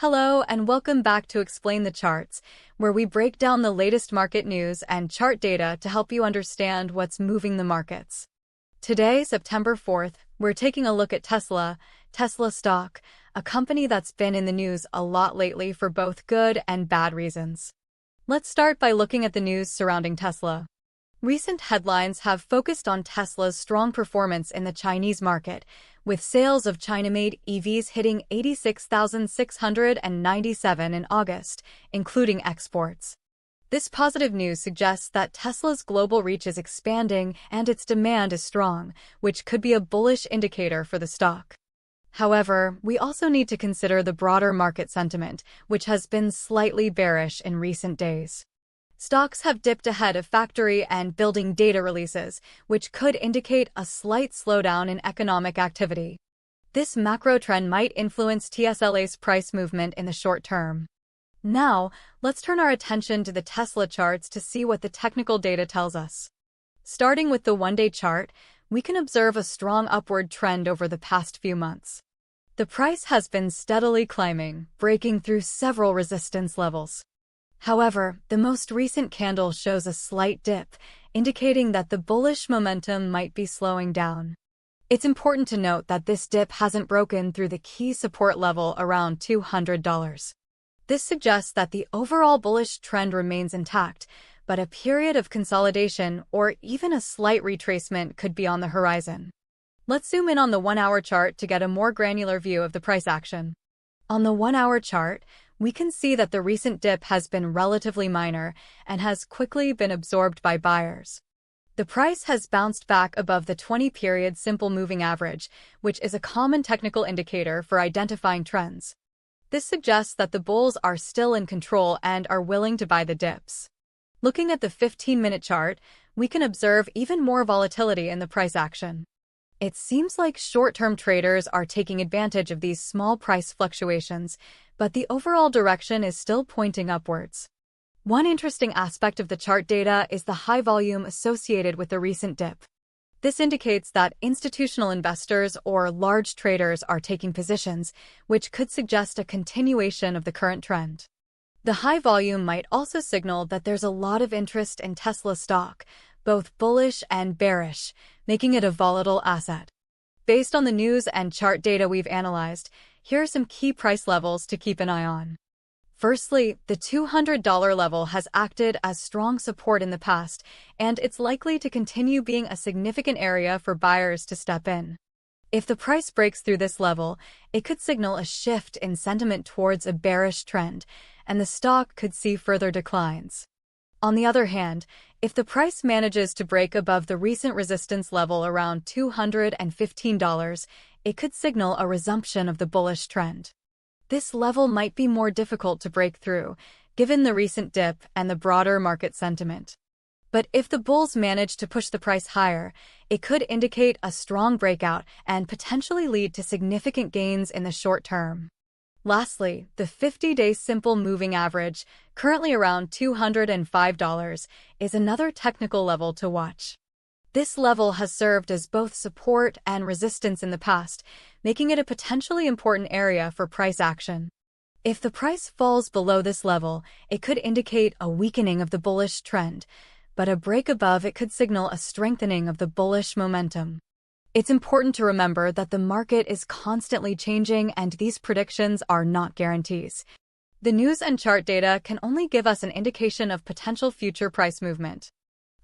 Hello and welcome back to Explain the Charts, where we break down the latest market news and chart data to help you understand what's moving the markets. Today, September 4th, we're taking a look at Tesla stock, a company that's been in the news a lot lately for both good and bad reasons. Let's start by looking at the news surrounding Tesla. Recent headlines have focused on Tesla's strong performance in the Chinese market, with sales of China-made EVs hitting 86,697 in August, including exports. This positive news suggests that Tesla's global reach is expanding and its demand is strong, which could be a bullish indicator for the stock. However, we also need to consider the broader market sentiment, which has been slightly bearish in recent days. Stocks have dipped ahead of factory and building data releases, which could indicate a slight slowdown in economic activity. This macro trend might influence TSLA's price movement in the short term. Now, let's turn our attention to the Tesla charts to see what the technical data tells us. Starting with the one-day chart, we can observe a strong upward trend over the past few months. The price has been steadily climbing, breaking through several resistance levels. However, the most recent candle shows a slight dip, indicating that the bullish momentum might be slowing down. It's important to note that this dip hasn't broken through the key support level around $200. This suggests that the overall bullish trend remains intact, but a period of consolidation or even a slight retracement could be on the horizon. Let's zoom in on the 1-hour chart to get a more granular view of the price action. On the 1-hour chart, we can see that the recent dip has been relatively minor and has quickly been absorbed by buyers. The price has bounced back above the 20-period simple moving average, which is a common technical indicator for identifying trends. This suggests that the bulls are still in control and are willing to buy the dips. Looking at the 15-minute chart, we can observe even more volatility in the price action. It seems like short-term traders are taking advantage of these small price fluctuations, but the overall direction is still pointing upwards. One interesting aspect of the chart data is the high volume associated with the recent dip. This indicates that institutional investors or large traders are taking positions, which could suggest a continuation of the current trend. The high volume might also signal that there's a lot of interest in Tesla stock, both bullish and bearish, making it a volatile asset. Based on the news and chart data we've analyzed, here are some key price levels to keep an eye on. Firstly, the $200 level has acted as strong support in the past, and it's likely to continue being a significant area for buyers to step in. If the price breaks through this level, it could signal a shift in sentiment towards a bearish trend, and the stock could see further declines. On the other hand, if the price manages to break above the recent resistance level around $215, it could signal a resumption of the bullish trend. This level might be more difficult to break through, given the recent dip and the broader market sentiment. But if the bulls manage to push the price higher, it could indicate a strong breakout and potentially lead to significant gains in the short term. Lastly, the 50-day simple moving average, currently around $205, is another technical level to watch. This level has served as both support and resistance in the past, making it a potentially important area for price action. If the price falls below this level, it could indicate a weakening of the bullish trend, but a break above it could signal a strengthening of the bullish momentum. It's important to remember that the market is constantly changing and these predictions are not guarantees. The news and chart data can only give us an indication of potential future price movement.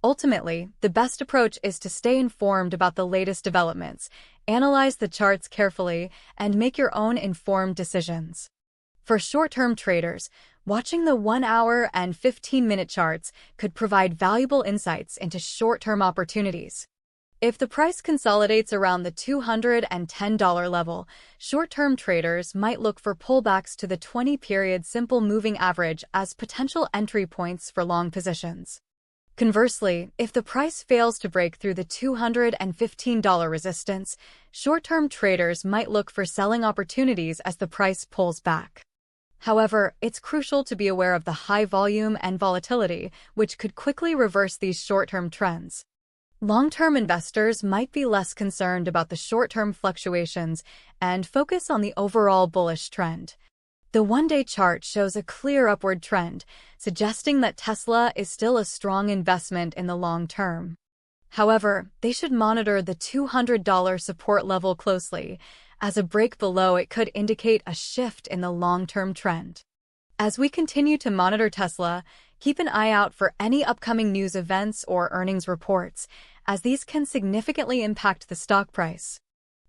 Ultimately, the best approach is to stay informed about the latest developments, analyze the charts carefully, and make your own informed decisions. For short-term traders, watching the 1-hour and 15-minute charts could provide valuable insights into short-term opportunities. If the price consolidates around the $210 level, short-term traders might look for pullbacks to the 20-period simple moving average as potential entry points for long positions. Conversely, if the price fails to break through the $215 resistance, short-term traders might look for selling opportunities as the price pulls back. However, it's crucial to be aware of the high volume and volatility, which could quickly reverse these short-term trends. Long-term investors might be less concerned about the short-term fluctuations and focus on the overall bullish trend. The one-day chart shows a clear upward trend, suggesting that Tesla is still a strong investment in the long term. However, they should monitor the $200 support level closely, as a break below it could indicate a shift in the long-term trend. As we continue to monitor Tesla, keep an eye out for any upcoming news events or earnings reports, as these can significantly impact the stock price.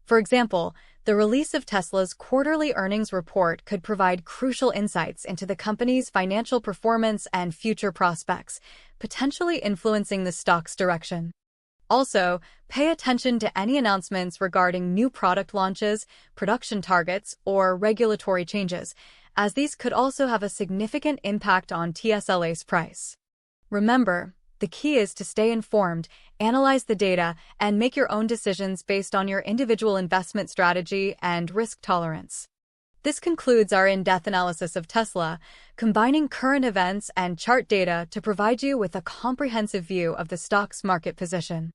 For example, the release of Tesla's quarterly earnings report could provide crucial insights into the company's financial performance and future prospects, potentially influencing the stock's direction. Also, pay attention to any announcements regarding new product launches, production targets, or regulatory changes, as these could also have a significant impact on TSLA's price. Remember, the key is to stay informed, analyze the data, and make your own decisions based on your individual investment strategy and risk tolerance. This concludes our in-depth analysis of Tesla, combining current events and chart data to provide you with a comprehensive view of the stock's market position.